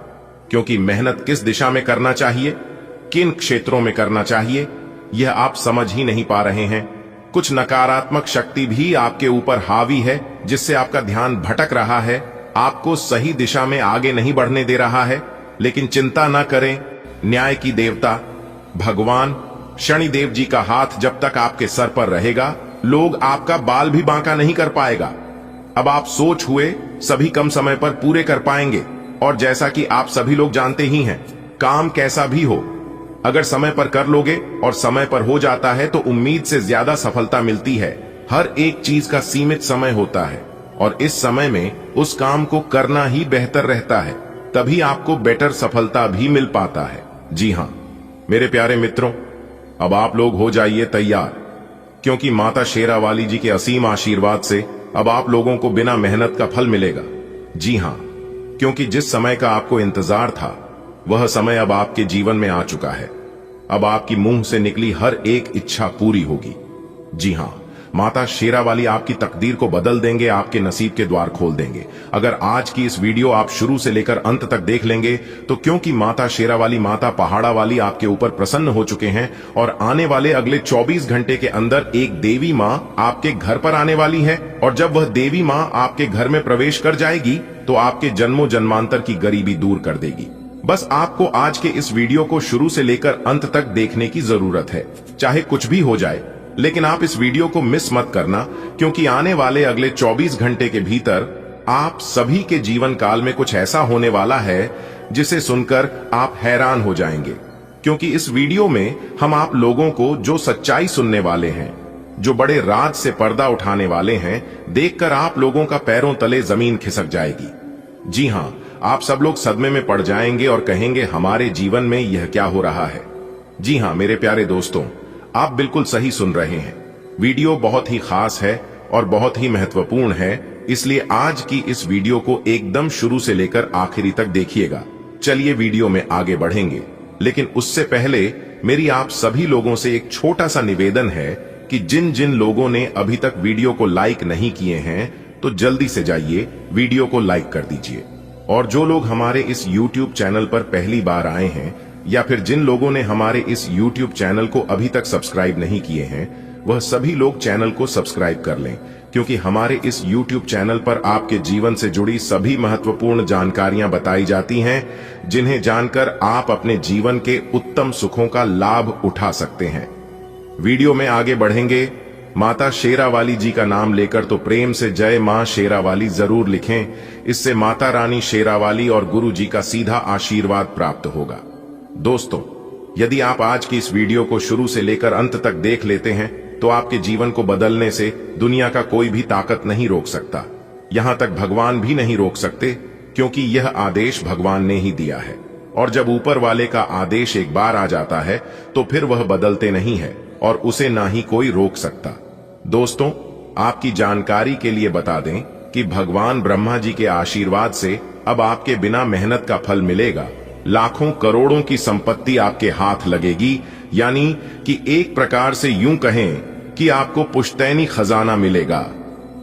क्योंकि मेहनत किस दिशा में करना चाहिए, किन क्षेत्रों में करना चाहिए, यह आप समझ ही नहीं पा रहे हैं। कुछ नकारात्मक शक्ति भी आपके ऊपर हावी है, जिससे आपका ध्यान भटक रहा है, आपको सही दिशा में आगे नहीं बढ़ने दे रहा है। लेकिन चिंता न करें, न्याय की देवता भगवान शनिदेव जी का हाथ जब तक आपके सर पर रहेगा, लोग आपका बाल भी बांका नहीं कर पाएगा। अब आप सोच हुए सभी कम समय पर पूरे कर पाएंगे, और जैसा कि आप सभी लोग जानते ही हैं, काम कैसा भी हो, अगर समय पर कर लोगे और समय पर हो जाता है तो उम्मीद से ज्यादा सफलता मिलती है। हर एक चीज का सीमित समय होता है और इस समय में उस काम को करना ही बेहतर रहता है, तभी आपको बेटर सफलता भी मिल पाता है। जी हां मेरे प्यारे मित्रों, अब आप लोग हो जाइए तैयार, क्योंकि माता शेरावाली जी के असीम आशीर्वाद से अब आप लोगों को बिना मेहनत का फल मिलेगा। जी हां, क्योंकि जिस समय का आपको इंतजार था वह समय अब आपके जीवन में आ चुका है। अब आपकी मुंह से निकली हर एक इच्छा पूरी होगी। जी हां, माता शेरावाली आपकी तकदीर को बदल देंगे, आपके नसीब के द्वार खोल देंगे। अगर आज की इस वीडियो आप शुरू से लेकर अंत तक देख लेंगे तो क्योंकि माता शेरावाली, माता पहाड़ा वाली आपके ऊपर प्रसन्न हो चुके हैं और आने वाले अगले 24 घंटे के अंदर एक देवी मां आपके घर पर आने वाली है। और जब वह देवी मां आपके घर में प्रवेश कर जाएगी तो आपके जन्मों जन्मांतर की गरीबी दूर कर देगी। बस आपको आज के इस वीडियो को शुरू से लेकर अंत तक देखने की जरूरत है, चाहे कुछ भी हो जाए, लेकिन आप इस वीडियो को मिस मत करना, क्योंकि आने वाले अगले 24 घंटे के भीतर आप सभी के जीवन काल में कुछ ऐसा होने वाला है जिसे सुनकर आप हैरान हो जाएंगे। क्योंकि इस वीडियो में हम आप लोगों को जो सच्चाई सुनने वाले हैं, जो बड़े राज से पर्दा उठाने वाले हैं, देखकर आप लोगों का पैरों तले जमीन खिसक जाएगी। जी हां, आप सब लोग सदमे में पड़ जाएंगे और कहेंगे हमारे जीवन में यह क्या हो रहा है। जी हां मेरे प्यारे दोस्तों, आप बिल्कुल सही सुन रहे हैं। वीडियो बहुत ही खास है और बहुत ही महत्वपूर्ण है, इसलिए आज की इस वीडियो को एकदम शुरू से लेकर आखिरी तक देखिएगा। चलिए वीडियो में आगे बढ़ेंगे, लेकिन उससे पहले मेरी आप सभी लोगों से एक छोटा सा निवेदन है कि जिन जिन लोगों ने अभी तक वीडियो को लाइक नहीं किए हैं तो जल्दी से जाइए वीडियो को लाइक कर दीजिए। और जो लोग हमारे इस YouTube चैनल पर पहली बार आए हैं या फिर जिन लोगों ने हमारे इस YouTube चैनल को अभी तक सब्सक्राइब नहीं किए हैं, वह सभी लोग चैनल को सब्सक्राइब कर लें, क्योंकि हमारे इस YouTube चैनल पर आपके जीवन से जुड़ी सभी महत्वपूर्ण जानकारियां बताई जाती हैं, जिन्हें जानकर आप अपने जीवन के उत्तम सुखों का लाभ उठा सकते हैं। वीडियो में आगे बढ़ेंगे, माता शेरावाली जी का नाम लेकर तो प्रेम से जय मां शेरावाली जरूर लिखें, इससे माता रानी शेरावाली और गुरु जी का सीधा आशीर्वाद प्राप्त होगा। दोस्तों, यदि आप आज की इस वीडियो को शुरू से लेकर अंत तक देख लेते हैं तो आपके जीवन को बदलने से दुनिया का कोई भी ताकत नहीं रोक सकता, यहां तक भगवान भी नहीं रोक सकते, क्योंकि यह आदेश भगवान ने ही दिया है। और जब ऊपर वाले का आदेश एक बार आ जाता है तो फिर वह बदलते नहीं है और उसे ना ही कोई रोक सकता। दोस्तों, आपकी जानकारी के लिए बता दें कि भगवान ब्रह्मा जी के आशीर्वाद से अब आपके बिना मेहनत का फल मिलेगा। लाखों करोड़ों की संपत्ति आपके हाथ लगेगी, यानी कि एक प्रकार से यूं कहें कि आपको पुश्तैनी खजाना मिलेगा।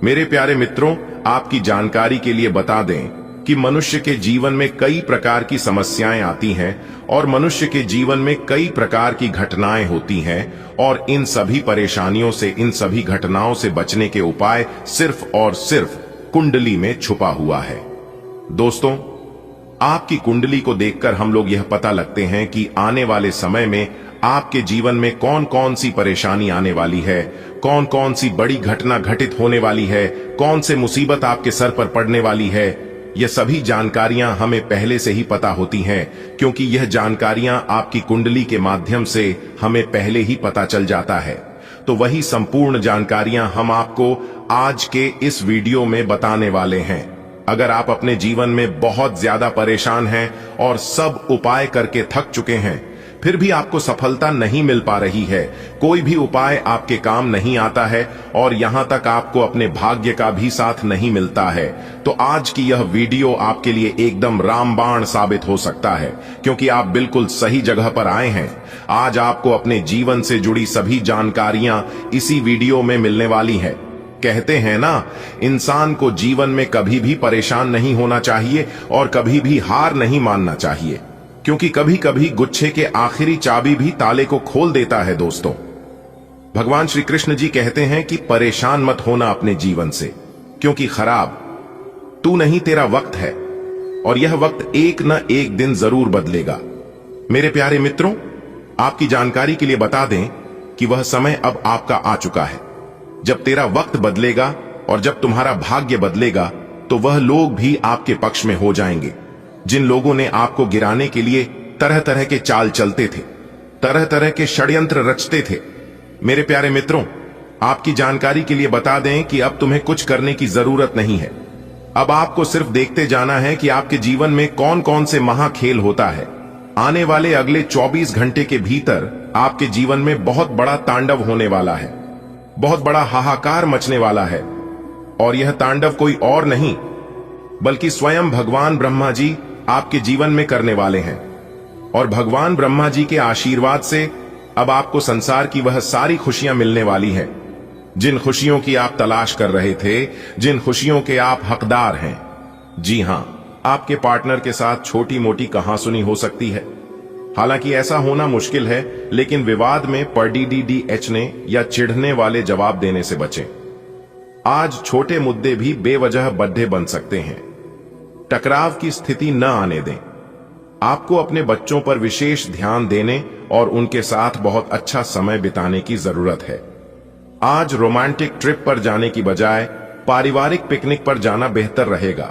मेरे प्यारे मित्रों, आपकी जानकारी के लिए बता दें कि मनुष्य के जीवन में कई प्रकार की समस्याएं आती हैं और मनुष्य के जीवन में कई प्रकार की घटनाएं होती हैं और इन सभी परेशानियों से, इन सभी घटनाओं से बचने के उपाय सिर्फ और सिर्फ कुंडली में छुपा हुआ है। दोस्तों, आपकी कुंडली को देखकर हम लोग यह पता लगते हैं कि आने वाले समय में आपके जीवन में कौन कौन सी परेशानी आने वाली है, कौन कौन सी बड़ी घटना घटित होने वाली है, कौन से मुसीबत आपके सर पर पड़ने वाली है। यह सभी जानकारियां हमें पहले से ही पता होती हैं, क्योंकि यह जानकारियां आपकी कुंडली के माध्यम से हमें पहले ही पता चल जाता है। तो वही संपूर्ण जानकारियां हम आपको आज के इस वीडियो में बताने वाले हैं। अगर आप अपने जीवन में बहुत ज्यादा परेशान हैं और सब उपाय करके थक चुके हैं, फिर भी आपको सफलता नहीं मिल पा रही है, कोई भी उपाय आपके काम नहीं आता है और यहां तक आपको अपने भाग्य का भी साथ नहीं मिलता है, तो आज की यह वीडियो आपके लिए एकदम रामबाण साबित हो सकता है, क्योंकि आप बिल्कुल सही जगह पर आए हैं। आज आपको अपने जीवन से जुड़ी सभी जानकारियां इसी वीडियो में मिलने वाली है। कहते हैं ना, इंसान को जीवन में कभी भी परेशान नहीं होना चाहिए और कभी भी हार नहीं मानना चाहिए, क्योंकि कभी कभी गुच्छे के आखिरी चाबी भी ताले को खोल देता है। दोस्तों, भगवान श्री कृष्ण जी कहते हैं कि परेशान मत होना अपने जीवन से, क्योंकि खराब तू नहीं, तेरा वक्त है और यह वक्त एक न एक दिन जरूर बदलेगा। मेरे प्यारे मित्रों, आपकी जानकारी के लिए बता दें कि वह समय अब आपका आ चुका है। जब तेरा वक्त बदलेगा और जब तुम्हारा भाग्य बदलेगा, तो वह लोग भी आपके पक्ष में हो जाएंगे जिन लोगों ने आपको गिराने के लिए तरह तरह के चाल चलते थे, तरह तरह के षड्यंत्र रचते थे। मेरे प्यारे मित्रों, आपकी जानकारी के लिए बता दें कि अब तुम्हें कुछ करने की जरूरत नहीं है। अब आपको सिर्फ देखते जाना है कि आपके जीवन में कौन कौन से महाखेल होता है। आने वाले अगले 24 घंटे के भीतर आपके जीवन में बहुत बड़ा तांडव होने वाला है, बहुत बड़ा हाहाकार मचने वाला है। और यह तांडव कोई और नहीं बल्कि स्वयं भगवान ब्रह्मा जी आपके जीवन में करने वाले हैं। और भगवान ब्रह्मा जी के आशीर्वाद से अब आपको संसार की वह सारी खुशियां मिलने वाली हैं, जिन खुशियों की आप तलाश कर रहे थे, जिन खुशियों के आप हकदार हैं। जी हां, आपके पार्टनर के साथ छोटी मोटी कहासुनी हो सकती है। हालांकि ऐसा होना मुश्किल है, लेकिन विवाद में पढ़ने या चिढ़ने वाले जवाब देने से बचें। आज छोटे मुद्दे भी बेवजह बड्ढे बन सकते हैं। टकराव की स्थिति न आने दें। आपको अपने बच्चों पर विशेष ध्यान देने और उनके साथ बहुत अच्छा समय बिताने की जरूरत है। आज रोमांटिक ट्रिप पर जाने की बजाय पारिवारिक पिकनिक पर जाना बेहतर रहेगा।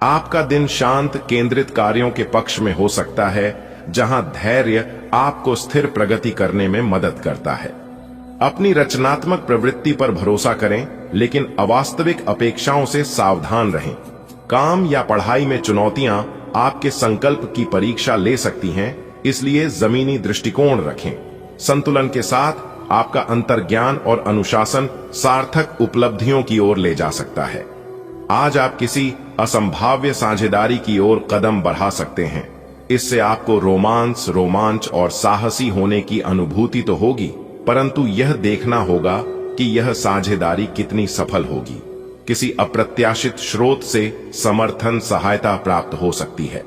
आपका दिन शांत केंद्रित कार्यों के पक्ष में हो सकता है, जहां धैर्य आपको स्थिर प्रगति करने में मदद करता है। अपनी रचनात्मक प्रवृत्ति पर भरोसा करें, लेकिन अवास्तविक अपेक्षाओं से सावधान रहें। काम या पढ़ाई में चुनौतियां आपके संकल्प की परीक्षा ले सकती हैं, इसलिए जमीनी दृष्टिकोण रखें। संतुलन के साथ आपका अंतर्ज्ञान और अनुशासन सार्थक उपलब्धियों की ओर ले जा सकता है। आज आप किसी असंभाव्य साझेदारी की ओर कदम बढ़ा सकते हैं। इससे आपको रोमांच और साहसी होने की अनुभूति तो होगी, परंतु यह देखना होगा कि यह साझेदारी कितनी सफल होगी। किसी अप्रत्याशित स्रोत से समर्थन सहायता प्राप्त हो सकती है।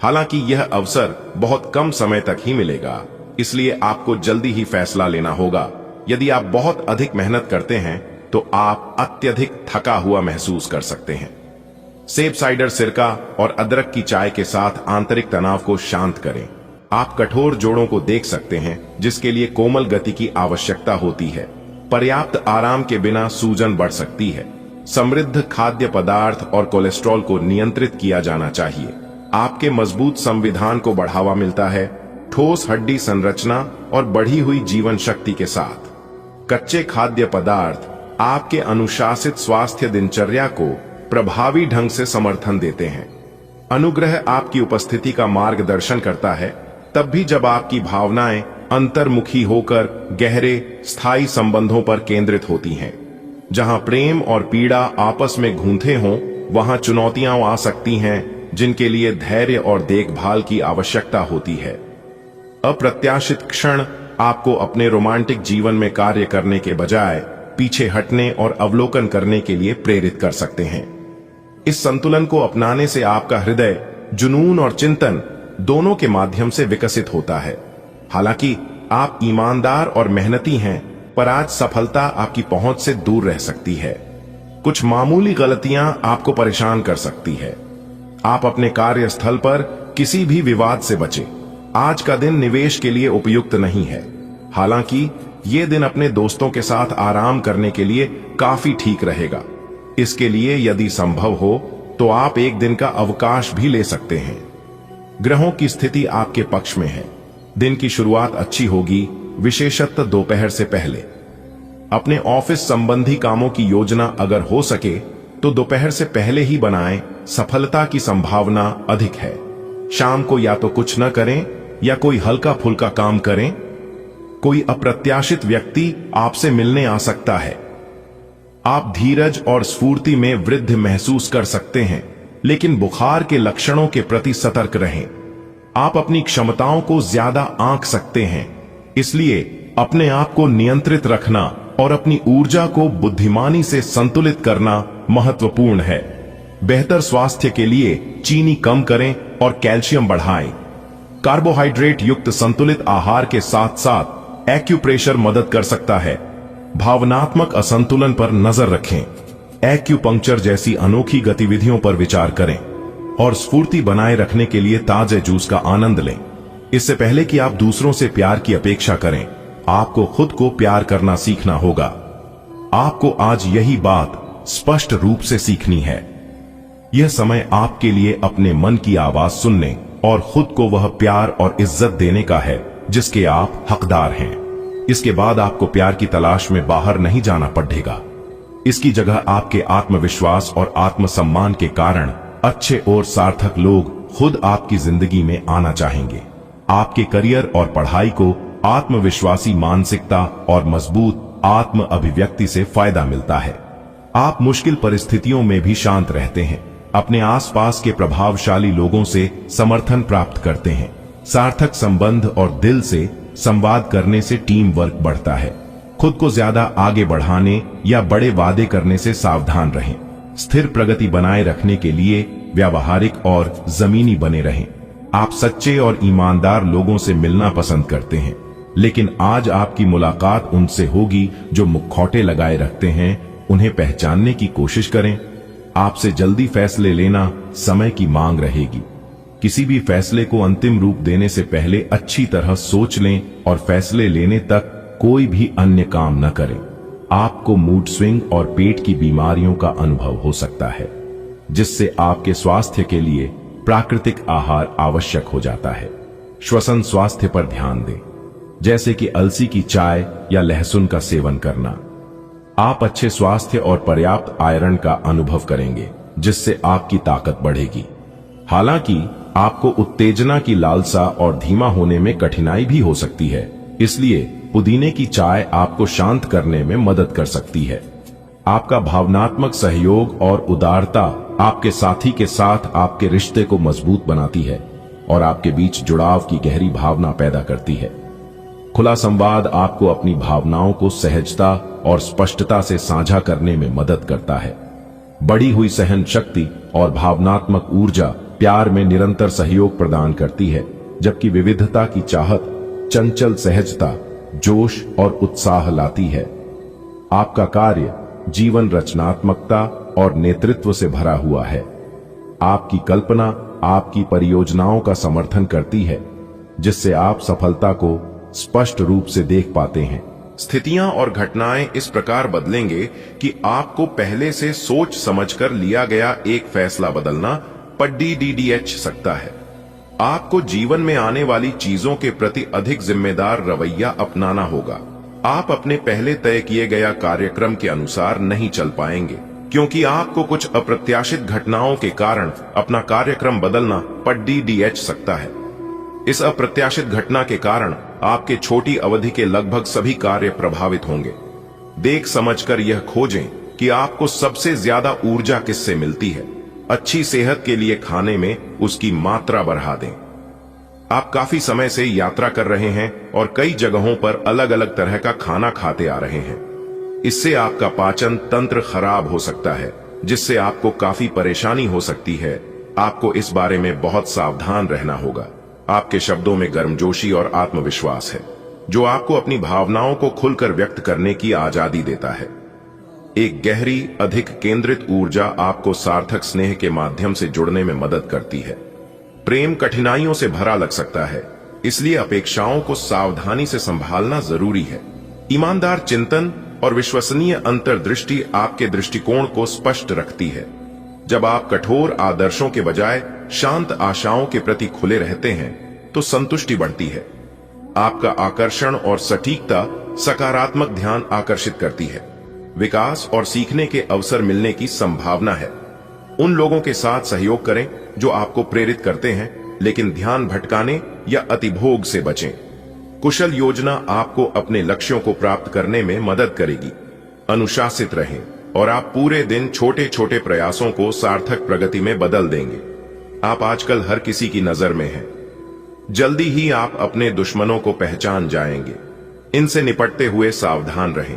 हालांकि यह अवसर बहुत कम समय तक ही मिलेगा, इसलिए आपको जल्दी ही फैसला लेना होगा। यदि आप बहुत अधिक मेहनत करते हैं तो आप अत्यधिक थका हुआ महसूस कर सकते हैं। सेब साइडर सिरका और अदरक की चाय के साथ आंतरिक तनाव को शांत करें। आप कठोर जोड़ों को देख सकते हैं, जिसके लिए कोमल गति की आवश्यकता होती है। पर्याप्त आराम के बिना सूजन बढ़ सकती है। समृद्ध खाद्य पदार्थ और कोलेस्ट्रॉल को नियंत्रित किया जाना चाहिए। आपके मजबूत संविधान को बढ़ावा मिलता है, ठोस हड्डी संरचना और बढ़ी हुई जीवन शक्ति के साथ। कच्चे खाद्य पदार्थ आपके अनुशासित स्वास्थ्य दिनचर्या को प्रभावी ढंग से समर्थन देते हैं। अनुग्रह आपकी उपस्थिति का मार्गदर्शन करता है, तब भी जब आपकी भावनाएं अंतर्मुखी होकर गहरे स्थायी संबंधों पर केंद्रित होती हैं। जहां प्रेम और पीड़ा आपस में गूंथे हों, वहां चुनौतियां आ सकती हैं, जिनके लिए धैर्य और देखभाल की आवश्यकता होती है। अप्रत्याशित क्षण आपको अपने रोमांटिक जीवन में कार्य करने के बजाय पीछे हटने और अवलोकन करने के लिए प्रेरित कर सकते हैं। इस संतुलन को अपनाने से आपका हृदय जुनून और चिंतन दोनों के माध्यम से विकसित होता है। हालांकि आप ईमानदार और मेहनती हैं, पर आज सफलता आपकी पहुंच से दूर रह सकती है। कुछ मामूली गलतियां आपको परेशान कर सकती है। आप अपने कार्यस्थल पर किसी भी विवाद से बचें। आज का दिन निवेश के लिए उपयुक्त नहीं है। हालांकि यह दिन अपने दोस्तों के साथ आराम करने के लिए काफी ठीक रहेगा। इसके लिए यदि संभव हो तो आप एक दिन का अवकाश भी ले सकते हैं। ग्रहों की स्थिति आपके पक्ष में है। दिन की शुरुआत अच्छी होगी, विशेषतः दोपहर से पहले। अपने ऑफिस संबंधी कामों की योजना अगर हो सके तो दोपहर से पहले ही बनाएं, सफलता की संभावना अधिक है। शाम को या तो कुछ न करें या कोई हल्का फुल्का काम करें। कोई अप्रत्याशित व्यक्ति आपसे मिलने आ सकता है। आप धीरज और स्फूर्ति में वृद्धि महसूस कर सकते हैं, लेकिन बुखार के लक्षणों के प्रति सतर्क रहें। आप अपनी क्षमताओं को ज्यादा आंक सकते हैं, इसलिए अपने आप को नियंत्रित रखना और अपनी ऊर्जा को बुद्धिमानी से संतुलित करना महत्वपूर्ण है। बेहतर स्वास्थ्य के लिए चीनी कम करें और कैल्शियम बढ़ाएं। कार्बोहाइड्रेट युक्त संतुलित आहार के साथ साथ एक्यूप्रेशर मदद कर सकता है। भावनात्मक असंतुलन पर नजर रखें। एक्यूपंक्चर जैसी अनोखी गतिविधियों पर विचार करें और स्फूर्ति बनाए रखने के लिए ताजे जूस का आनंद लें। इससे पहले कि आप दूसरों से प्यार की अपेक्षा करें, आपको खुद को प्यार करना सीखना होगा। आपको आज यही बात स्पष्ट रूप से सीखनी है। यह समय आपके लिए अपने मन की आवाज सुनने और खुद को वह प्यार और इज्जत देने का है जिसके आप हकदार हैं। इसके बाद आपको प्यार की तलाश में बाहर नहीं जाना पड़ेगा। इसकी जगह आपके आत्मविश्वास और आत्मसम्मान के कारण अच्छे और सार्थक लोग खुद आपकी जिंदगी में आना चाहेंगे। आपके करियर और पढ़ाई को आत्मविश्वासी मानसिकता और मजबूत आत्म अभिव्यक्ति से फायदा मिलता है। आप मुश्किल परिस्थितियों में भी शांत रहते हैं। अपने आसपास के प्रभावशाली लोगों से समर्थन प्राप्त करते हैं। सार्थक संबंध और दिल से संवाद करने से टीम वर्क बढ़ता है। खुद को ज्यादा आगे बढ़ाने या बड़े वादे करने से सावधान रहें। स्थिर प्रगति बनाए रखने के लिए व्यावहारिक और जमीनी बने रहें। आप सच्चे और ईमानदार लोगों से मिलना पसंद करते हैं, लेकिन आज आपकी मुलाकात उनसे होगी जो मुखौटे लगाए रखते हैं। उन्हें पहचानने की कोशिश करें। आपसे जल्दी फैसले लेना समय की मांग रहेगी। किसी भी फैसले को अंतिम रूप देने से पहले अच्छी तरह सोच लें और फैसले लेने तक कोई भी अन्य काम न करें। आपको मूड स्विंग और पेट की बीमारियों का अनुभव हो सकता है, जिससे आपके स्वास्थ्य के लिए प्राकृतिक आहार आवश्यक हो जाता है। श्वसन स्वास्थ्य पर ध्यान दें, जैसे कि अलसी की चाय या लहसुन का सेवन करना। आप अच्छे स्वास्थ्य और पर्याप्त आयरन का अनुभव करेंगे, जिससे आपकी ताकत बढ़ेगी। हालांकि आपको उत्तेजना की लालसा और धीमा होने में कठिनाई भी हो सकती है, इसलिए पुदीने की चाय आपको शांत करने में मदद कर सकती है। आपका भावनात्मक सहयोग और उदारता आपके साथी के साथ आपके रिश्ते को मजबूत बनाती है और आपके बीच जुड़ाव की गहरी भावना पैदा करती है। खुला संवाद आपको अपनी भावनाओं को सहजता और स्पष्टता से साझा करने में मदद करता है। बढ़ी हुई सहन शक्ति और भावनात्मक ऊर्जा प्यार में निरंतर सहयोग प्रदान करती है, जबकि विविधता की चाहत चंचल सहजता, जोश और उत्साह लाती है। आपका कार्य जीवन रचनात्मकता और नेतृत्व से भरा हुआ है। आपकी कल्पना आपकी परियोजनाओं का समर्थन करती है, जिससे आप सफलता को स्पष्ट रूप से देख पाते हैं। स्थितियां और घटनाएं इस प्रकार बदलेंगे कि आपको पहले से सोच समझकर लिया गया एक फैसला बदलना पड़ सकता है। आपको जीवन में आने वाली चीजों के प्रति अधिक जिम्मेदार रवैया अपनाना होगा। आप अपने पहले तय किए गया कार्यक्रम के अनुसार नहीं चल पाएंगे, क्योंकि आपको कुछ अप्रत्याशित घटनाओं के कारण अपना कार्यक्रम बदलना पड़ सकता है। इस अप्रत्याशित घटना के कारण आपके छोटी अवधि के लगभग सभी कार्य प्रभावित होंगे। देख समझकर यह खोजें कि आपको सबसे ज्यादा ऊर्जा किससे मिलती है। अच्छी सेहत के लिए खाने में उसकी मात्रा बढ़ा दें। आप काफी समय से यात्रा कर रहे हैं और कई जगहों पर अलग अलग तरह का खाना खाते आ रहे हैं। इससे आपका पाचन तंत्र खराब हो सकता है, जिससे आपको काफी परेशानी हो सकती है। आपको इस बारे में बहुत सावधान रहना होगा। आपके शब्दों में गर्मजोशी और आत्मविश्वास है, जो आपको अपनी भावनाओं को खुलकर व्यक्त करने की आजादी देता है। एक गहरी, अधिक केंद्रित ऊर्जा आपको सार्थक स्नेह के माध्यम से जुड़ने में मदद करती है। प्रेम कठिनाइयों से भरा लग सकता है, इसलिए अपेक्षाओं को सावधानी से संभालना जरूरी है। ईमानदार चिंतन और विश्वसनीय अंतर्दृष्टि आपके दृष्टिकोण को स्पष्ट रखती है। जब आप कठोर आदर्शों के बजाय शांत आशाओं के प्रति खुले रहते हैं, तो संतुष्टि बढ़ती है। आपका आकर्षण और सटीकता सकारात्मक ध्यान आकर्षित करती है। विकास और सीखने के अवसर मिलने की संभावना है। उन लोगों के साथ सहयोग करें जो आपको प्रेरित करते हैं, लेकिन ध्यान भटकाने या अतिभोग से बचें। कुशल योजना आपको अपने लक्ष्यों को प्राप्त करने में मदद करेगी। अनुशासित रहें और आप पूरे दिन छोटे छोटे प्रयासों को सार्थक प्रगति में बदल देंगे। आप आजकल हर किसी की नजर में हैं। जल्दी ही आप अपने दुश्मनों को पहचान जाएंगे। इनसे निपटते हुए सावधान रहें,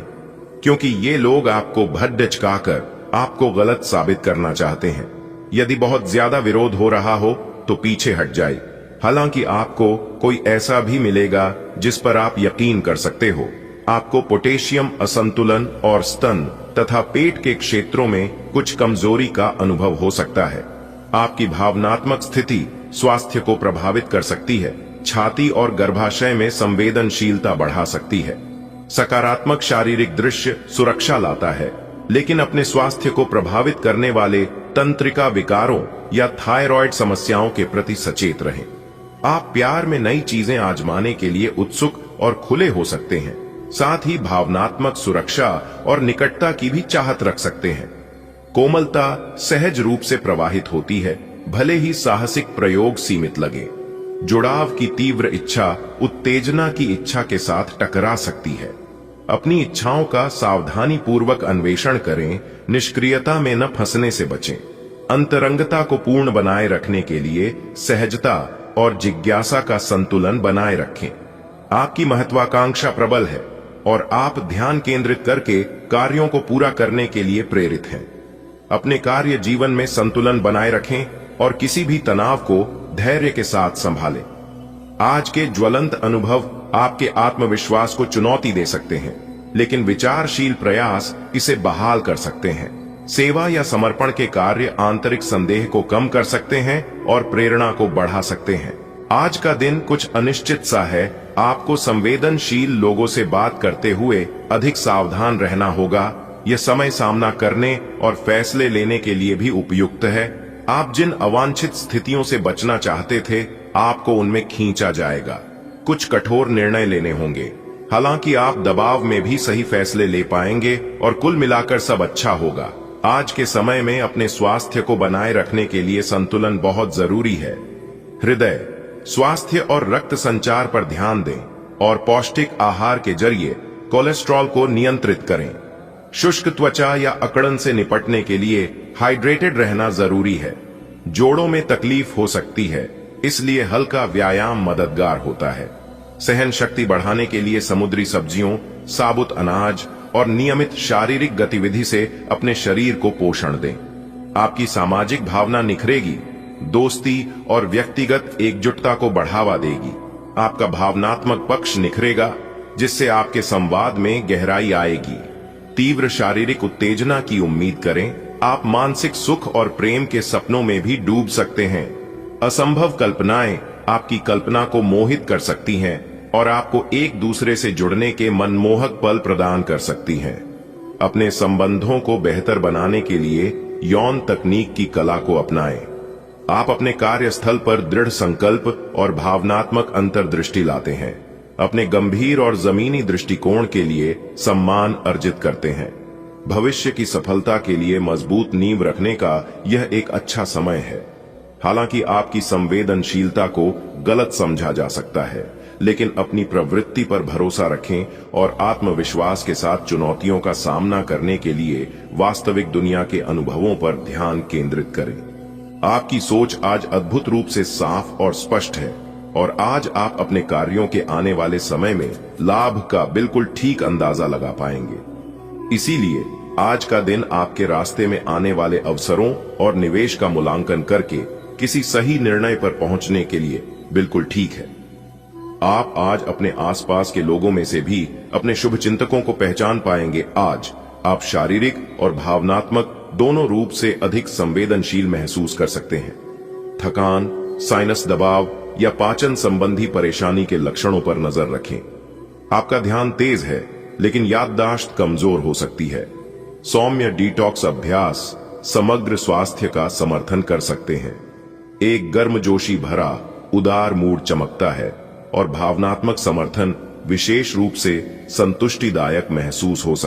क्योंकि ये लोग आपको भद्दचकाकर आपको गलत साबित करना चाहते हैं। यदि बहुत ज्यादा विरोध हो रहा हो तो पीछे हट जाए। हालांकि आपको कोई ऐसा भी मिलेगा जिस पर आप यकीन कर सकते हो। आपको पोटेशियम असंतुलन और स्तन तथा पेट के क्षेत्रों में कुछ कमजोरी का अनुभव हो सकता है। आपकी भावनात्मक स्थिति स्वास्थ्य को प्रभावित कर सकती है। छाती और गर्भाशय में संवेदनशीलता बढ़ा सकती है। सकारात्मक शारीरिक दृश्य सुरक्षा लाता है, लेकिन अपने स्वास्थ्य को प्रभावित करने वाले तंत्रिका विकारों या थायराइड समस्याओं के प्रति सचेत रहें। आप प्यार में नई चीजें आजमाने के लिए उत्सुक और खुले हो सकते हैं। साथ ही भावनात्मक सुरक्षा और निकटता की भी चाहत रख सकते हैं। कोमलता सहज रूप से प्रवाहित होती है, भले ही साहसिक प्रयोग सीमित लगे। जुड़ाव की तीव्र इच्छा उत्तेजना की इच्छा के साथ टकरा सकती है। अपनी इच्छाओं का सावधानी पूर्वक अन्वेषण करें। निष्क्रियता में न फंसने से बचें। अंतरंगता को पूर्ण बनाए रखने के लिए सहजता और जिज्ञासा का संतुलन बनाए रखें। आपकी महत्वाकांक्षा प्रबल है और आप ध्यान केंद्रित करके कार्यों को पूरा करने के लिए प्रेरित हैं। अपने कार्य जीवन में संतुलन बनाए रखें और किसी भी तनाव को धैर्य के साथ संभालें। आज के ज्वलंत अनुभव आपके आत्मविश्वास को चुनौती दे सकते हैं, लेकिन विचारशील प्रयास इसे बहाल कर सकते हैं। सेवा या समर्पण के कार्य आंतरिक संदेह को कम कर सकते हैं और प्रेरणा को बढ़ा सकते हैं। आज का दिन कुछ अनिश्चित सा है। आपको संवेदनशील लोगों से बात करते हुए अधिक सावधान रहना होगा। यह समय सामना करने और फैसले लेने के लिए भी उपयुक्त है। आप जिन अवांछित स्थितियों से बचना चाहते थे, आपको उनमें खींचा जाएगा। कुछ कठोर निर्णय लेने होंगे, हालांकि आप दबाव में भी सही फैसले ले पाएंगे और कुल मिलाकर सब अच्छा होगा। आज के समय में अपने स्वास्थ्य को बनाए रखने के लिए संतुलन बहुत जरूरी है। हृदय स्वास्थ्य और रक्त संचार पर ध्यान दें और पौष्टिक आहार के जरिए कोलेस्ट्रॉल को नियंत्रित करें। शुष्क त्वचा या अकड़न से निपटने के लिए हाइड्रेटेड रहना जरूरी है। जोड़ों में तकलीफ हो सकती है, इसलिए हल्का व्यायाम मददगार होता है। सहन शक्ति बढ़ाने के लिए समुद्री सब्जियों, साबुत अनाज और नियमित शारीरिक गतिविधि से अपने शरीर को पोषण दें। आपकी सामाजिक भावना निखरेगी, दोस्ती और व्यक्तिगत एकजुटता को बढ़ावा देगी। आपका भावनात्मक पक्ष निखरेगा, जिससे आपके संवाद में गहराई आएगी। तीव्र शारीरिक उत्तेजना की उम्मीद करें। आप मानसिक सुख और प्रेम के सपनों में भी डूब सकते हैं। असंभव कल्पनाएं आपकी कल्पना को मोहित कर सकती हैं और आपको एक दूसरे से जुड़ने के मनमोहक पल प्रदान कर सकती हैं। अपने संबंधों को बेहतर बनाने के लिए यौन तकनीक की कला को अपनाएं। आप अपने कार्यस्थल पर दृढ़ संकल्प और भावनात्मक अंतर्दृष्टि लाते हैं। अपने गंभीर और जमीनी दृष्टिकोण के लिए सम्मान अर्जित करते हैं। भविष्य की सफलता के लिए मजबूत नींव रखने का यह एक अच्छा समय है। हालांकि आपकी संवेदनशीलता को गलत समझा जा सकता है, लेकिन अपनी प्रवृत्ति पर भरोसा रखें और आत्मविश्वास के साथ चुनौतियों का सामना करने के लिए वास्तविक दुनिया के अनुभवों पर ध्यान केंद्रित करें। आपकी सोच आज अद्भुत रूप से साफ और स्पष्ट है और आज आप अपने कार्यों के आने वाले समय में लाभ का बिल्कुल ठीक अंदाजा लगा पाएंगे। इसीलिए आज का दिन आपके रास्ते में आने वाले अवसरों और निवेश का मूल्यांकन करके किसी सही निर्णय पर पहुंचने के लिए बिल्कुल ठीक है। आप आज अपने आसपास के लोगों में से भी अपने शुभ चिंतकों को पहचान पाएंगे। आज आप शारीरिक और भावनात्मक दोनों रूप से अधिक संवेदनशील महसूस कर सकते हैं। थकान, साइनस दबाव या पाचन संबंधी परेशानी के लक्षणों पर नजर रखें। आपका ध्यान तेज है लेकिन याददाश्त कमजोर हो सकती है। सौम्य डिटॉक्स अभ्यास समग्र स्वास्थ्य का समर्थन कर सकते हैं। एक गर्मजोशी भरा उदार मूड चमकता है और भावनात्मक समर्थन विशेष रूप से संतुष्टिदायक महसूस हो सकता है।